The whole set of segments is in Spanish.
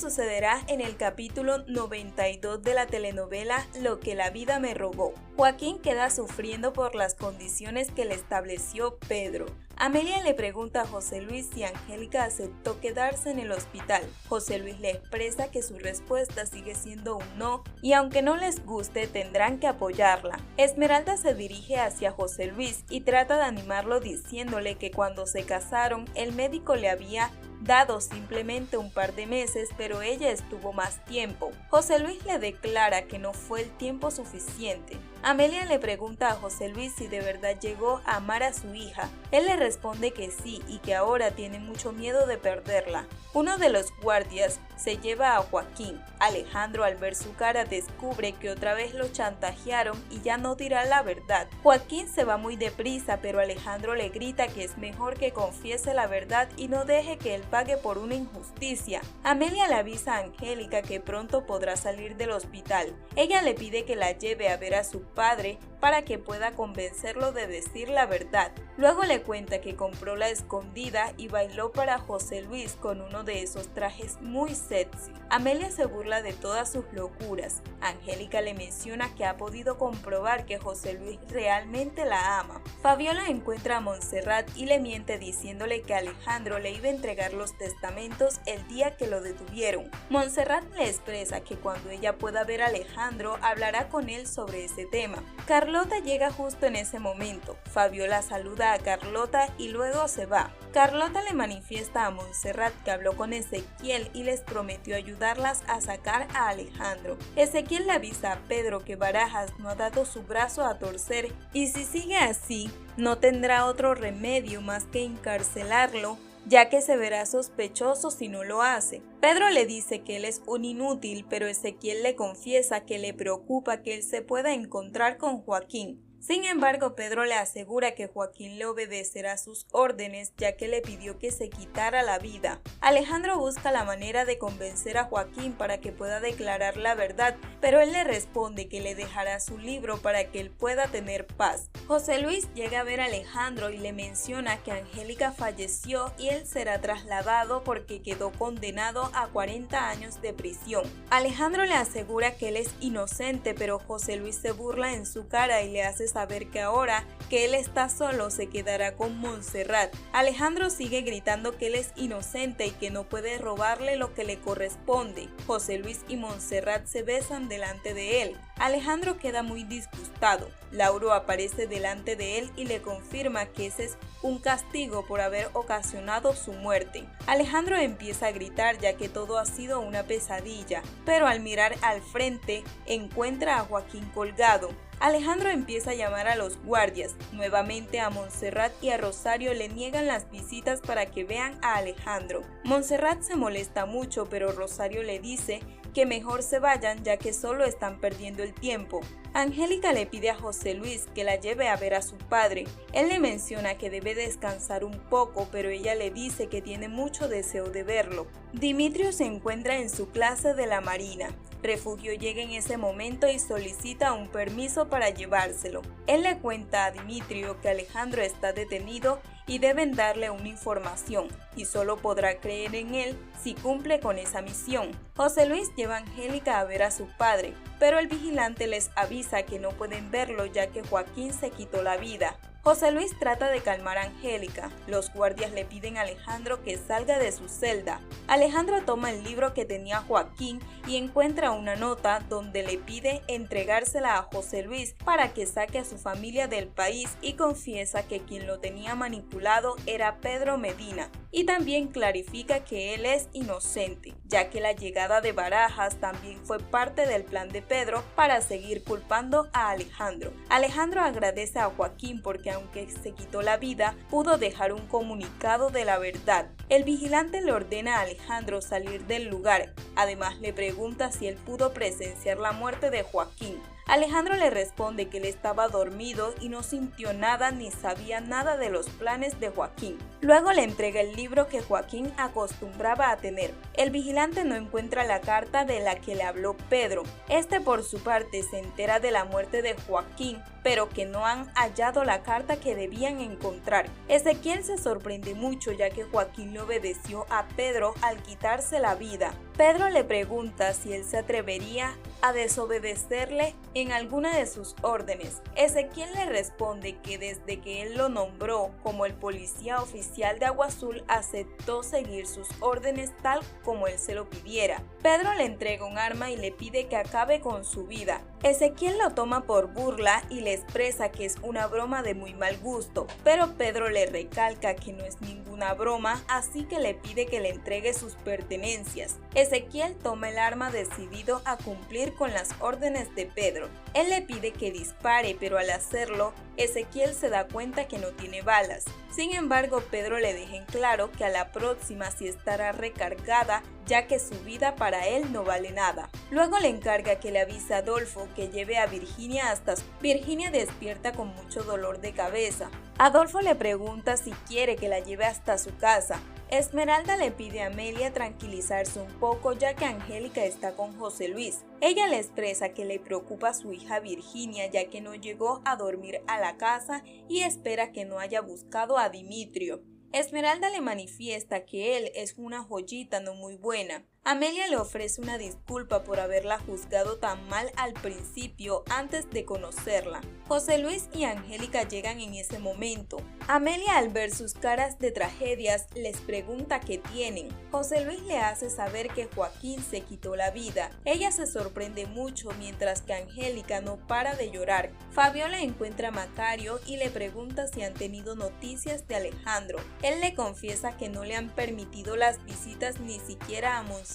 sucederá en el capítulo 92 de la telenovela Lo que la vida me robó. Joaquín queda sufriendo por las condiciones que le estableció Pedro. Amelia le pregunta a José Luis si Angélica aceptó quedarse en el hospital. José Luis le expresa que su respuesta sigue siendo un no y aunque no les guste tendrán que apoyarla. Esmeralda se dirige hacia José Luis y trata de animarlo diciéndole que cuando se casaron el médico le había dado simplemente un par de meses, pero ella estuvo más tiempo. José Luis le declara que no fue el tiempo suficiente. Amelia le pregunta a José Luis si de verdad llegó a amar a su hija. Él le responde que sí y que ahora tiene mucho miedo de perderla. Uno de los guardias se lleva a Joaquín. Alejandro, al ver su cara, descubre que otra vez lo chantajearon y ya no dirá la verdad. Joaquín se va muy deprisa, pero Alejandro le grita que es mejor que confiese la verdad y no deje que él pague por una injusticia. Amelia le avisa a Angélica que pronto podrá salir del hospital. Ella le pide que la lleve a ver a su padre para que pueda convencerlo de decir la verdad. Luego le cuenta que compró la escondida y bailó para José Luis con uno de esos trajes muy sexy. Amelia se burla de todas sus locuras. Angélica le menciona que ha podido comprobar que José Luis realmente la ama. Fabiola encuentra a Montserrat y le miente diciéndole que Alejandro le iba a entregar los testamentos el día que lo detuvieron. Montserrat le expresa que cuando ella pueda ver a Alejandro hablará con él sobre ese tema. Carlota llega justo en ese momento. Fabiola saluda a Carlota y luego se va. Carlota le manifiesta a Montserrat que habló con Ezequiel y les prometió ayudarlas a sacar a Alejandro. Ezequiel le avisa a Pedro que Barajas no ha dado su brazo a torcer y si sigue así, no tendrá otro remedio más que encarcelarlo, ya que se verá sospechoso si no lo hace. Pedro le dice que él es un inútil, pero Ezequiel le confiesa que le preocupa que él se pueda encontrar con Joaquín. Sin embargo, Pedro le asegura que Joaquín le obedecerá sus órdenes, ya que le pidió que se quitara la vida. Alejandro busca la manera de convencer a Joaquín para que pueda declarar la verdad, pero él le responde que le dejará su libro para que él pueda tener paz. José Luis llega a ver a Alejandro y le menciona que Angélica falleció y él será trasladado porque quedó condenado a 40 años de prisión. Alejandro le asegura que él es inocente, pero José Luis se burla en su cara y le hace saber que ahora que él está solo se quedará con Montserrat. Alejandro sigue gritando que él es inocente y que no puede robarle lo que le corresponde. José Luis y Montserrat se besan delante de él. Alejandro queda muy disgustado. Lauro aparece delante de él y le confirma que ese es un castigo por haber ocasionado su muerte. Alejandro empieza a gritar ya que todo ha sido una pesadilla, pero al mirar al frente encuentra a Joaquín colgado. Alejandro empieza a llamar a los guardias. Nuevamente a Montserrat y a Rosario le niegan las visitas para que vean a Alejandro. Montserrat se molesta mucho, pero Rosario le dice que mejor se vayan ya que solo están perdiendo el tiempo. Angélica le pide a José Luis que la lleve a ver a su padre. Él le menciona que debe descansar un poco, pero ella le dice que tiene mucho deseo de verlo. Dimitrio se encuentra en su clase de la Marina. Refugio llega en ese momento y solicita un permiso para llevárselo. Él le cuenta a Dimitrio que Alejandro está detenido y deben darle una información, y solo podrá creer en él si cumple con esa misión. José Luis lleva a Angélica a ver a su padre, pero el vigilante les avisa que no pueden verlo ya que Joaquín se quitó la vida. José Luis trata de calmar a Angélica. Los guardias le piden a Alejandro que salga de su celda. Alejandro toma el libro que tenía Joaquín y encuentra una nota donde le pide entregársela a José Luis para que saque a su familia del país y confiesa que quien lo tenía manipulado era Pedro Medina. Y también clarifica que él es inocente, ya que la llegada de Barajas también fue parte del plan de Pedro para seguir culpando a Alejandro. Alejandro agradece a Joaquín porque aunque se quitó la vida, pudo dejar un comunicado de la verdad. El vigilante le ordena a Alejandro salir del lugar. Además le pregunta si él pudo presenciar la muerte de Joaquín. Alejandro le responde que él estaba dormido y no sintió nada ni sabía nada de los planes de Joaquín. Luego le entrega el libro que Joaquín acostumbraba a tener. El vigilante no encuentra la carta de la que le habló Pedro. Este por su parte se entera de la muerte de Joaquín, pero que no han hallado la carta que debían encontrar. Ezequiel se sorprende mucho ya que Joaquín le obedeció a Pedro al quitarse la vida, Pedro le pregunta si él se atrevería a desobedecerle en alguna de sus órdenes. Ezequiel le responde que desde que él lo nombró como el policía oficial de Agua Azul, aceptó seguir sus órdenes tal como él se lo pidiera. Pedro le entrega un arma y le pide que acabe con su vida. Ezequiel lo toma por burla y le expresa que es una broma de muy mal gusto, pero Pedro le recalca que no es ninguna broma, así que le pide que le entregue sus pertenencias. Ezequiel toma el arma decidido a cumplir con las órdenes de Pedro. Él le pide que dispare, pero al hacerlo, Ezequiel se da cuenta que no tiene balas. Sin embargo, Pedro le deja en claro que a la próxima sí estará recargada, ya que su vida para él no vale nada. Luego le encarga que le avise a Adolfo que lleve a Virginia hasta su... Virginia despierta con mucho dolor de cabeza. Adolfo le pregunta si quiere que la lleve hasta su casa. Esmeralda le pide a Amelia tranquilizarse un poco, ya que Angélica está con José Luis. Ella le expresa que le preocupa a su hija Virginia, ya que no llegó a dormir a la casa y espera que no haya buscado a Dimitrio. Esmeralda le manifiesta que él es una joyita no muy buena. Amelia le ofrece una disculpa por haberla juzgado tan mal al principio antes de conocerla. José Luis y Angélica llegan en ese momento. Amelia, al ver sus caras de tragedias, les pregunta qué tienen. José Luis le hace saber que Joaquín se quitó la vida. Ella se sorprende mucho mientras que Angélica no para de llorar. Fabiola encuentra a Macario y le pregunta si han tenido noticias de Alejandro. Él le confiesa que no le han permitido las visitas ni siquiera a Montserrat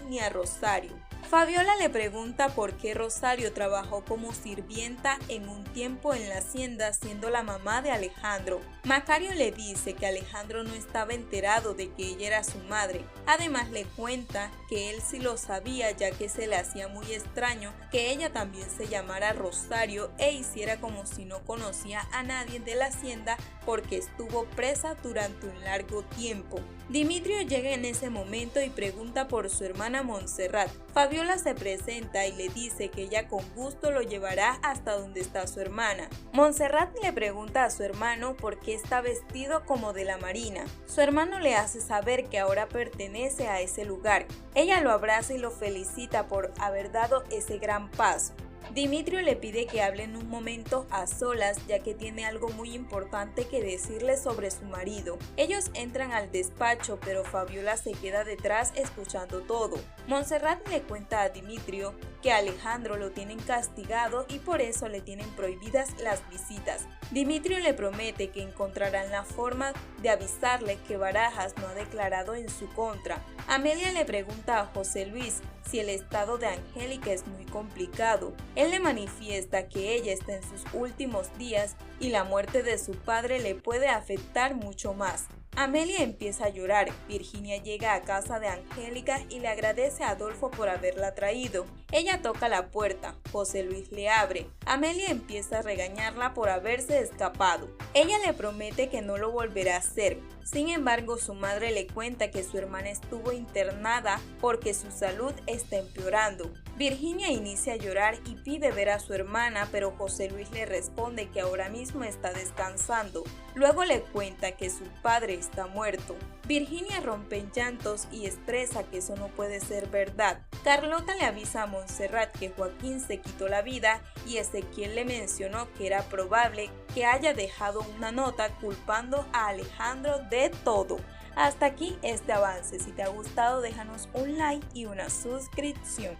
ni a Rosario. Fabiola le pregunta por qué Rosario trabajó como sirvienta en un tiempo en la hacienda siendo la mamá de Alejandro. Macario le dice que Alejandro no estaba enterado de que ella era su madre. Además le cuenta que él sí lo sabía, ya que se le hacía muy extraño que ella también se llamara Rosario e hiciera como si no conocía a nadie de la hacienda porque estuvo presa durante un largo tiempo. Dimitrio llega en ese momento y pregunta por su hermana Montserrat. Fabiola se presenta y le dice que ella con gusto lo llevará hasta donde está su hermana. Montserrat le pregunta a su hermano por qué está vestido como de la marina. Su hermano le hace saber que ahora pertenece a ese lugar. Ella lo abraza y lo felicita por haber dado ese gran paso. Dimitrio le pide que hablen un momento a solas, ya que tiene algo muy importante que decirle sobre su marido. Ellos entran al despacho, pero Fabiola se queda detrás escuchando todo. Montserrat le cuenta a Dimitrio que a Alejandro lo tienen castigado y por eso le tienen prohibidas las visitas. Dimitrio le promete que encontrarán la forma de avisarle que Barajas no ha declarado en su contra. Amelia le pregunta a José Luis si el estado de Angélica es muy complicado. Él le manifiesta que ella está en sus últimos días y la muerte de su padre le puede afectar mucho más. Amelia empieza a llorar. Virginia llega a casa de Angélica y le agradece a Adolfo por haberla traído. Ella toca la puerta. José Luis le abre. Amelia empieza a regañarla por haberse escapado. Ella le promete que no lo volverá a hacer. Sin embargo, su madre le cuenta que su hermana estuvo internada porque su salud está empeorando. Virginia inicia a llorar y pide ver a su hermana, pero José Luis le responde que ahora mismo está descansando. Luego le cuenta que su padre está muerto. Virginia rompe en llantos y expresa que eso no puede ser verdad. Carlota le avisa a Montserrat que Joaquín se quitó la vida y Ezequiel le mencionó que era probable que haya dejado una nota culpando a Alejandro de todo. Hasta aquí este avance. Si te ha gustado, déjanos un like y una suscripción.